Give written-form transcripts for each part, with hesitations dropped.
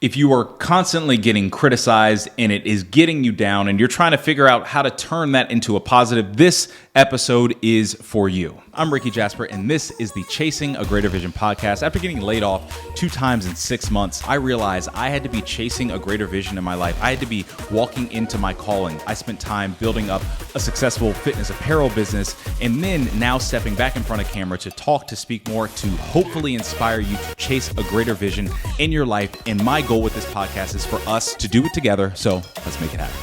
If you are constantly getting criticized and it is getting you down and you're trying to figure out how to turn that into a positive, this episode is for you. I'm Rickey Jasper, and this is the Chasing a Greater Vision podcast. After getting laid off 2 times in 6 months, I realized I had to be chasing a greater vision in my life. I had to be walking into my calling. I spent time building up a successful fitness apparel business, and then now stepping back in front of camera to talk, to speak more, to hopefully inspire you to chase a greater vision in your life. And my goal with this podcast is for us to do it together. So let's make it happen.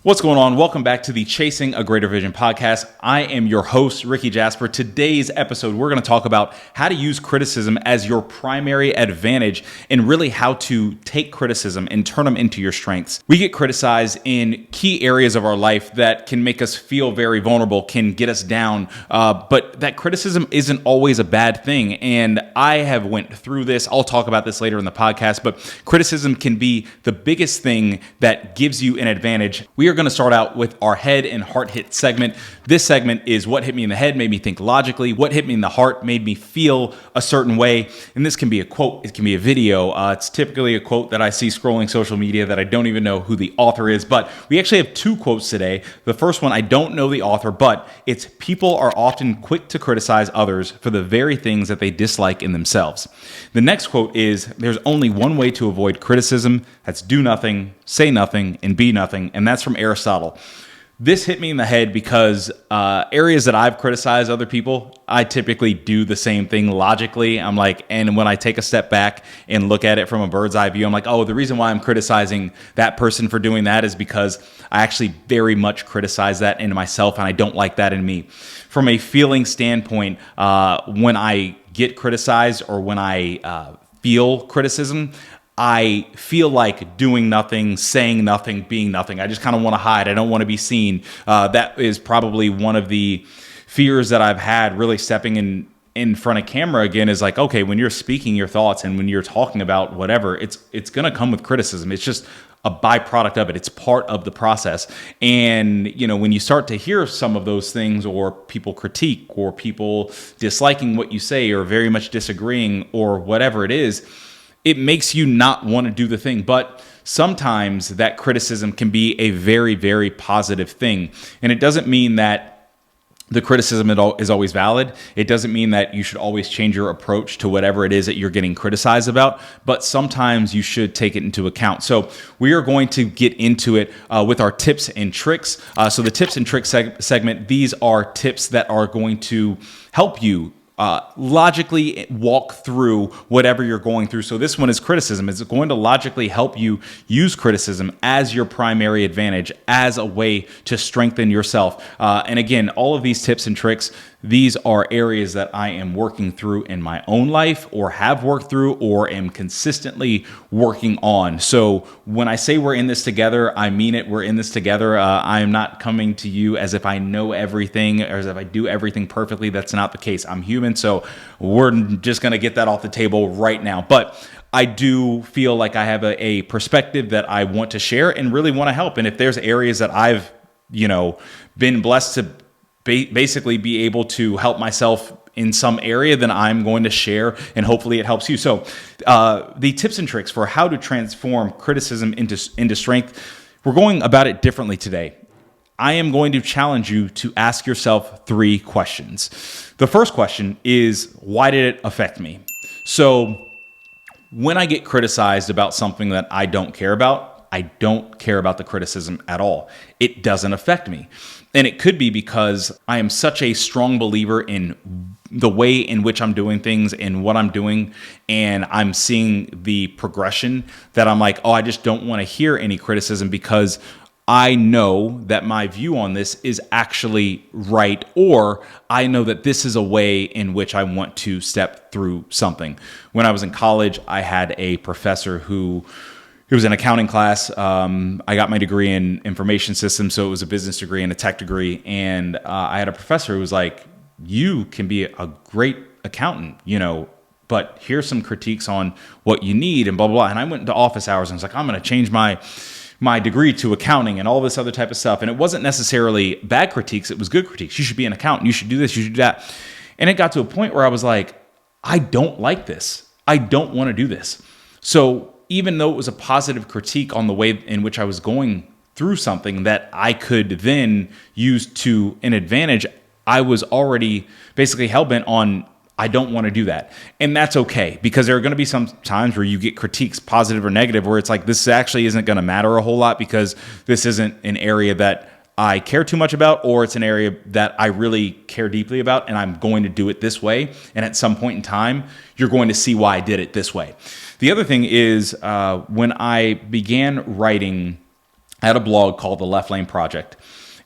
What's going on? Welcome back to the Chasing a Greater Vision podcast. I am your host, Rickey Jasper. Today's episode, we're going to talk about how to use criticism as your primary advantage and really how to take criticism and turn them into your strengths. We get criticized in key areas of our life that can make us feel very vulnerable, can get us down, but that criticism isn't always a bad thing. And I have went through this. I'll talk about this later in the podcast, but criticism can be the biggest thing that gives you an advantage. We are going to start out with our head and heart hit segment. This segment is what hit me in the head, made me think logically. What hit me in the heart made me feel a certain way. And this can be a quote. It can be a video. It's typically a quote that I see scrolling social media that I don't even know who the author is. But we actually have 2 quotes today. The first one, I don't know the author, but it's people are often quick to criticize others for the very things that they dislike in themselves. The next quote is, there's only one way to avoid criticism. That's do nothing, say nothing, and be nothing. And that's from Aristotle. This hit me in the head because areas that I've criticized other people, I typically do the same thing logically. I'm like, and when I take a step back and look at it from a bird's eye view, I'm like, oh, the reason why I'm criticizing that person for doing that is because I actually very much criticize that in myself, and I don't like that in me. From a feeling standpoint, when I get criticized or when I feel criticism, I feel like doing nothing, saying nothing, being nothing. I just kind of want to hide. I don't want to be seen. That is probably one of the fears that I've had really stepping in front of camera again, is like, okay, when you're speaking your thoughts and when you're talking about whatever, it's going to come with criticism. It's just a byproduct of it. It's part of the process. And, you know, when you start to hear some of those things, or people critique, or people disliking what you say, or very much disagreeing, or whatever it is, it makes you not want to do the thing. But sometimes that criticism can be a very, very positive thing. And it doesn't mean that the criticism is always valid. It doesn't mean that you should always change your approach to whatever it is that you're getting criticized about. But sometimes you should take it into account. So we are going to get into it with our tips and tricks. So the tips and tricks segment, these are tips that are going to help you logically walk through whatever you're going through. So this one is criticism. It's going to logically help you use criticism as your primary advantage, as a way to strengthen yourself. And again, all of these tips and tricks, these are areas that I am working through in my own life, or have worked through, or am consistently working on. So when I say we're in this together, I mean it. We're in this together. I am not coming to you as if I know everything or as if I do everything perfectly. That's not the case. I'm human. So we're just going to get that off the table right now. But I do feel like I have a perspective that I want to share and really want to help. And if there's areas that I've, been blessed to basically be able to help myself in some area, then I'm going to share, and hopefully it helps you. So the tips and tricks for how to transform criticism into strength, we're going about it differently today. I am going to challenge you to ask yourself 3 questions. The first question is, why did it affect me? So when I get criticized about something that I don't care about, I don't care about the criticism at all. It doesn't affect me. And it could be because I am such a strong believer in the way in which I'm doing things and what I'm doing, and I'm seeing the progression, that I'm like, oh, I just don't want to hear any criticism, because I know that my view on this is actually right, or I know that this is a way in which I want to step through something. When I was in college, I had a professor who it was an accounting class. I got my degree in information systems, so it was a business degree and a tech degree. And I had a professor who was like, you can be a great accountant, but here's some critiques on what you need and blah, blah, blah. And I went into office hours and I was like, I'm going to change my degree to accounting and all this other type of stuff. And it wasn't necessarily bad critiques. It was good critiques. You should be an accountant. You should do this. You should do that. And it got to a point where I was like, I don't like this. I don't want to do this. So even though it was a positive critique on the way in which I was going through something that I could then use to an advantage, I was already basically hell-bent on, I don't want to do that. And that's okay, because there are going to be some times where you get critiques, positive or negative, where it's like, this actually isn't going to matter a whole lot because this isn't an area that I care too much about, or it's an area that I really care deeply about, and I'm going to do it this way. And at some point in time, you're going to see why I did it this way. The other thing is when I began writing, I had a blog called The Left Lane Project,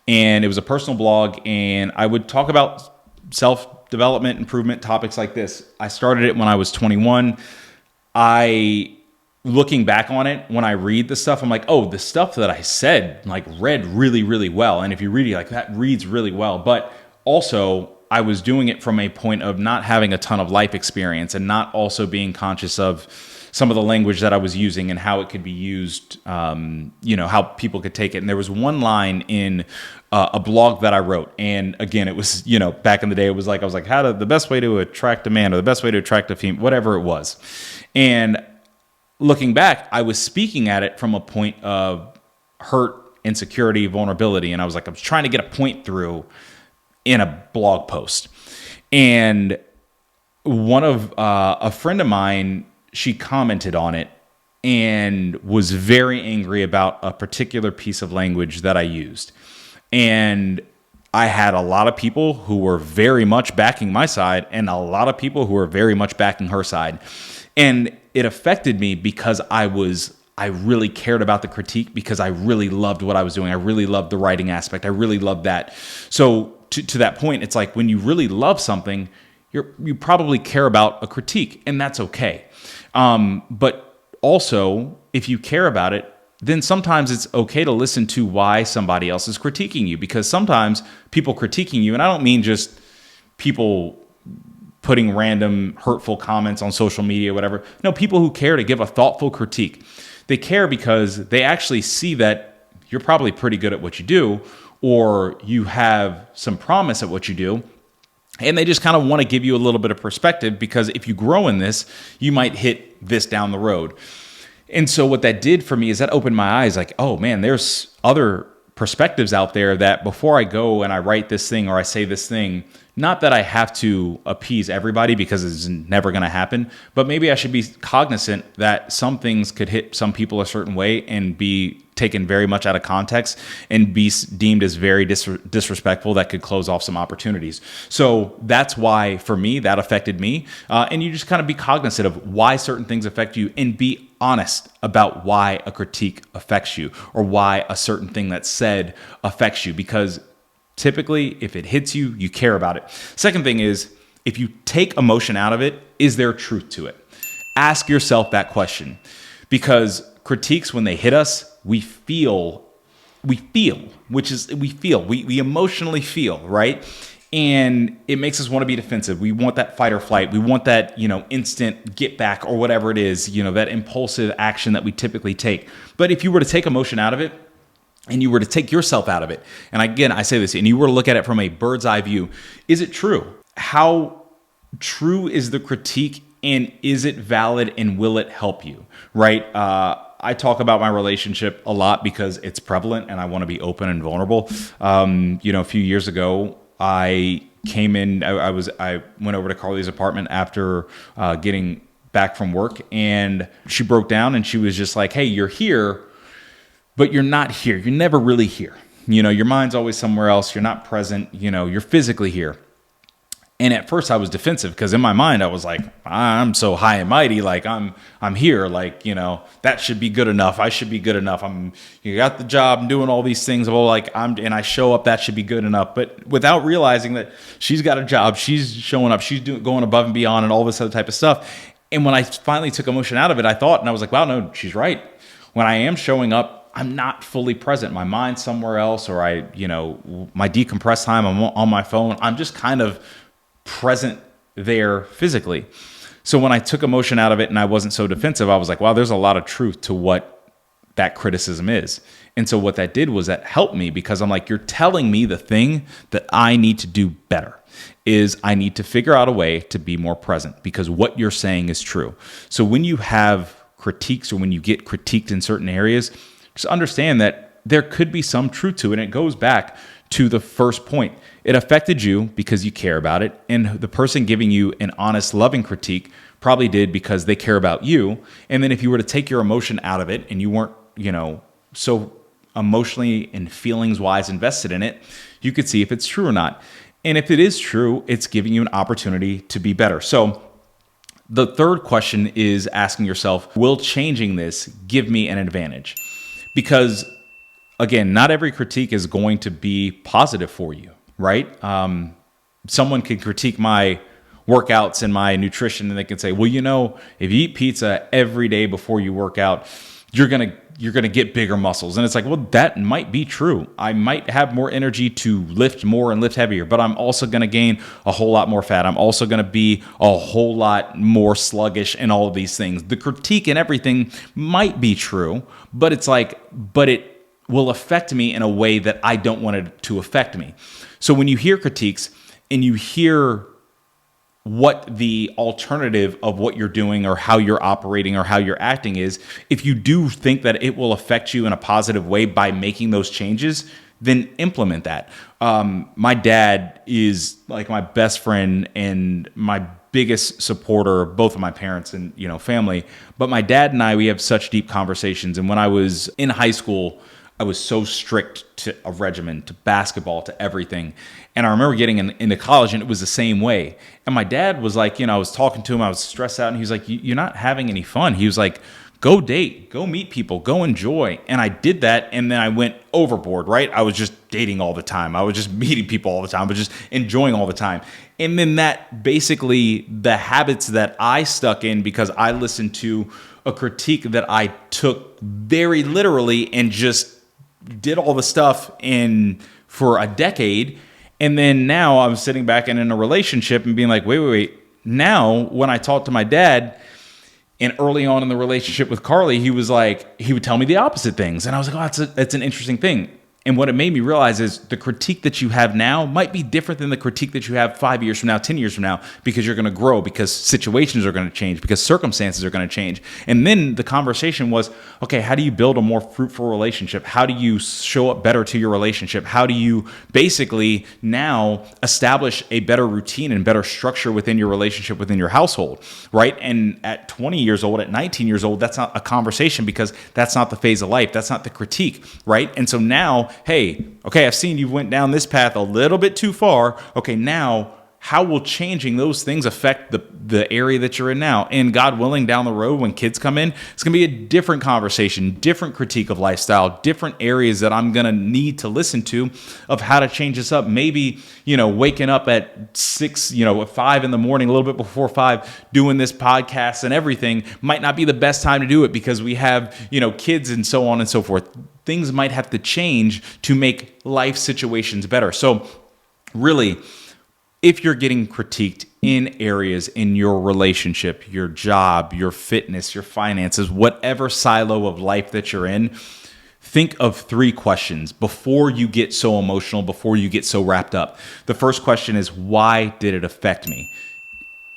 and it was a personal blog, and I would talk about self-development, improvement, topics like this. I started it when I was 21. Looking back on it, when I read the stuff, I'm like, oh, the stuff that I said, like, read really, really well. And if you read it, like, that reads really well. But also, I was doing it from a point of not having a ton of life experience and not also being conscious of some of the language that I was using and how it could be used, how people could take it. And there was one line in a blog that I wrote. And again, it was, back in the day, I was like, the best way to attract a man or the best way to attract a female, whatever it was. And looking back, I was speaking at it from a point of hurt, insecurity, vulnerability. And I was trying to get a point through in a blog post. And one of a friend of mine, she commented on it and was very angry about a particular piece of language that I used. And I had a lot of people who were very much backing my side and a lot of people who were very much backing her side. And it affected me because I really cared about the critique, because I really loved what I was doing. I really loved the writing aspect. I really loved that. So to that point, it's like when you really love something, you probably care about a critique, and that's okay. But also, if you care about it, then sometimes it's okay to listen to why somebody else is critiquing you, because sometimes people critiquing you, and I don't mean just people putting random hurtful comments on social media, whatever. No, people who care to give a thoughtful critique. They care because they actually see that you're probably pretty good at what you do, or you have some promise at what you do. And they just kind of want to give you a little bit of perspective, because if you grow in this, you might hit this down the road. And so what that did for me is that opened my eyes, like, oh man, there's other perspectives out there that before I go and I write this thing or I say this thing, not that I have to appease everybody, because it's never going to happen, but maybe I should be cognizant that some things could hit some people a certain way and be taken very much out of context and be deemed as very disrespectful, that could close off some opportunities. So that's why, for me, that affected me. And you just kind of be cognizant of why certain things affect you and be honest about why a critique affects you or why a certain thing that's said affects you, because typically, if it hits you, you care about it. Second thing is, if you take emotion out of it, is there truth to it? Ask yourself that question, because critiques, when they hit us, we emotionally feel, right? And it makes us want to be defensive. We want that fight or flight. We want that, instant get back or whatever it is, that impulsive action that we typically take. But if you were to take emotion out of it, and you were to take yourself out of it, and again, I say this, and you were to look at it from a bird's eye view, is it true? How true is the critique, and is it valid, and will it help you, right? I talk about my relationship a lot because it's prevalent, and I want to be open and vulnerable. A few years ago, I came in, I went over to Carly's apartment after getting back from work, and she broke down, and she was just like, hey, you're here, but you're not here. You're never really here. Your mind's always somewhere else. You're not present. You're physically here. And at first I was defensive, because in my mind I was like, I'm so high and mighty. Like I'm here. Like, that should be good enough. I should be good enough. You got the job. I'm doing all these things. And I show up, that should be good enough. But without realizing that she's got a job, she's showing up, she's going above and beyond and all this other type of stuff. And when I finally took emotion out of it, I thought, and I was like, wow, no, she's right. When I am showing up, I'm not fully present. My mind's somewhere else, or my decompressed time, I'm on my phone. I'm just kind of present there physically. So when I took emotion out of it and I wasn't so defensive, I was like, wow, there's a lot of truth to what that criticism is. And so what that did was that helped me, because I'm like, you're telling me the thing that I need to do better is I need to figure out a way to be more present, because what you're saying is true. So when you have critiques, or when you get critiqued in certain areas, just understand that there could be some truth to it. And it goes back to the first point. It affected you because you care about it. And the person giving you an honest, loving critique probably did because they care about you. And then if you were to take your emotion out of it and you weren't, so emotionally and feelings wise invested in it, you could see if it's true or not. And if it is true, it's giving you an opportunity to be better. So the third question is asking yourself, will changing this give me an advantage? Because again, not every critique is going to be positive for you, right? Someone could critique my workouts and my nutrition, and they can say, well, if you eat pizza every day before you work out, you're going to get bigger muscles. And it's like, well, that might be true. I might have more energy to lift more and lift heavier, but I'm also going to gain a whole lot more fat. I'm also going to be a whole lot more sluggish and all of these things. The critique and everything might be true, but it will affect me in a way that I don't want it to affect me. So when you hear critiques and you hear what the alternative of what you're doing or how you're operating or how you're acting is, if you do think that it will affect you in a positive way by making those changes, then implement that. My dad is like my best friend and my biggest supporter of both of my parents and family. But my dad and I, we have such deep conversations. And when I was in high school, I was so strict to a regimen, to basketball, to everything. And I remember getting into college and it was the same way. And my dad was like, I was talking to him, I was stressed out, and he was like, you're not having any fun. He was like, go date, go meet people, go enjoy. And I did that, and then I went overboard, right? I was just dating all the time. I was just meeting people all the time, but just enjoying all the time. And then that basically, the habits that I stuck in because I listened to a critique that I took very literally and just did all the stuff for a decade. And then now I'm sitting back and in a relationship and being like, wait. Now, when I talk to my dad, and early on in the relationship with Carly, he would tell me the opposite things. And I was like, that's an interesting thing. And what it made me realize is the critique that you have now might be different than the critique that you have 5 years from now, 10 years from now, because you're going to grow, because situations are going to change, because circumstances are going to change. And then the conversation was, okay, how do you build a more fruitful relationship? How do you show up better to your relationship? How do you basically now establish a better routine and better structure within your relationship, within your household, right? And at 20 years old, at 19 years old, that's not a conversation, because that's not the phase of life. That's not the critique, right? And so now, hey, okay, I've seen you went down this path a little bit too far. Okay, now how will changing those things affect the area that you're in now? And God willing, down the road when kids come in, it's going to be a different conversation, different critique of lifestyle, different areas that I'm going to need to listen to of how to change this up. Maybe, waking up at 6, at 5 in the morning, a little bit before 5, doing this podcast and everything might not be the best time to do it because we have, kids and so on and so forth. Things might have to change to make life situations better. So really, if you're getting critiqued in areas in your relationship, your job, your fitness, your finances, whatever silo of life that you're in, think of 3 questions before you get so emotional, before you get so wrapped up. The first question is, why did it affect me?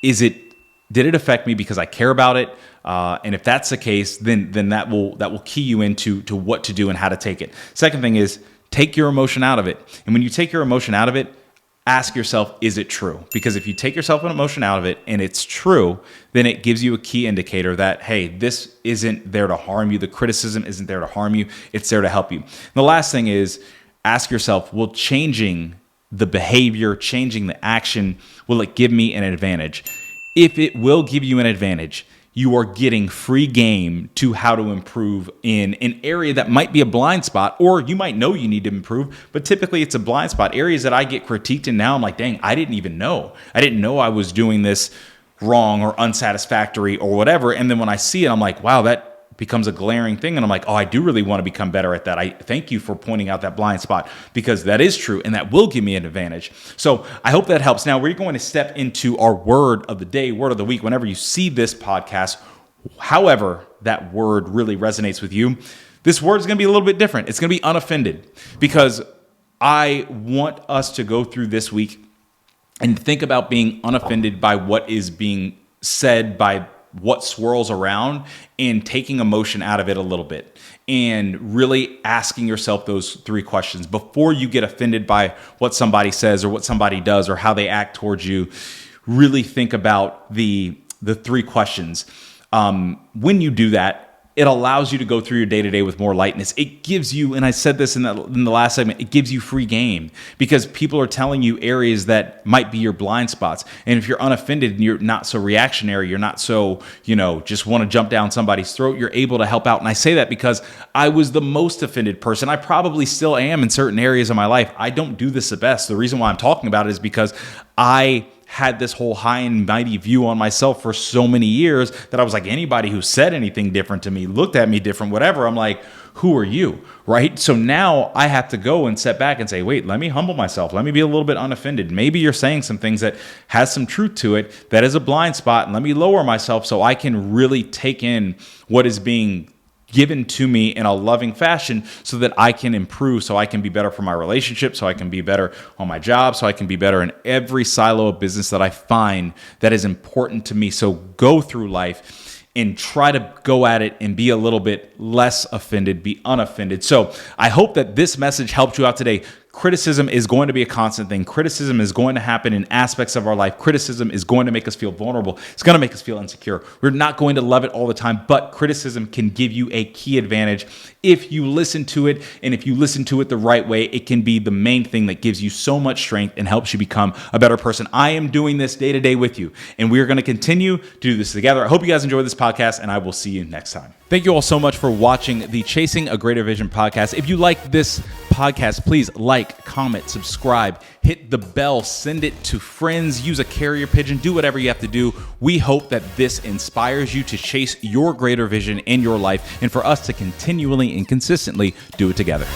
Did it affect me because I care about it? And if that's the case, then that will key you into what to do and how to take it. Second thing is, take your emotion out of it. And when you take your emotion out of it, ask yourself, is it true? Because if you take yourself an emotion out of it and it's true, then it gives you a key indicator that, hey, this isn't there to harm you. The criticism isn't there to harm you. It's there to help you. And the last thing is, ask yourself, will changing the behavior, changing the action, will it give me an advantage? If it will give you an advantage, you are getting free game to how to improve in an area that might be a blind spot, or you might know you need to improve, but typically it's a blind spot. Areas that I get critiqued in now, I'm like, dang, I didn't even know. I didn't know I was doing this wrong or unsatisfactory or whatever. And then when I see it, I'm like, wow, that becomes a glaring thing. And I'm like, oh, I do really want to become better at that. I thank you for pointing out that blind spot, because that is true and that will give me an advantage. So I hope that helps. Now we're going to step into our word of the day, word of the week, whenever you see this podcast, however that word really resonates with you. This word is going to be a little bit different. It's going to be unoffended, because I want us to go through this week and think about being unoffended by what is being said, by what swirls around, and taking emotion out of it a little bit, and really asking yourself those 3 questions before you get offended by what somebody says or what somebody does or how they act towards you. Really think about the 3 questions. When you do that, it allows you to go through your day-to-day with more lightness. It gives you, and I said this in the last segment, it gives you free game, because people are telling you areas that might be your blind spots. And if you're unoffended and you're not so reactionary, you're not so, just want to jump down somebody's throat, you're able to help out. And I say that because I was the most offended person. I probably still am in certain areas of my life. I don't do this the best. The reason why I'm talking about it is because I had this whole high and mighty view on myself for so many years that I was like, anybody who said anything different to me, looked at me different, whatever, I'm like, who are you, right? So now I have to go and step back and say, wait, let me humble myself. Let me be a little bit unoffended. Maybe you're saying some things that has some truth to it, that is a blind spot, and let me lower myself so I can really take in what is being given to me in a loving fashion, so that I can improve, so I can be better for my relationship, so I can be better on my job, so I can be better in every silo of business that I find that is important to me. So go through life and try to go at it and be a little bit less offended, be unoffended. So I hope that this message helped you out today. Criticism is going to be a constant thing. Criticism is going to happen in aspects of our life. Criticism is going to make us feel vulnerable. It's going to make us feel insecure. We're not going to love it all the time, but criticism can give you a key advantage if you listen to it. And if you listen to it the right way, it can be the main thing that gives you so much strength and helps you become a better person. I am doing this day to day with you, and we are going to continue to do this together. I hope you guys enjoyed this podcast, and I will see you next time. Thank you all so much for watching the Chasing a Greater Vision podcast. If you like this podcast, please like, comment, subscribe, hit the bell, send it to friends, use a carrier pigeon, do whatever you have to do. We hope that this inspires you to chase your greater vision in your life, and for us to continually and consistently do it together.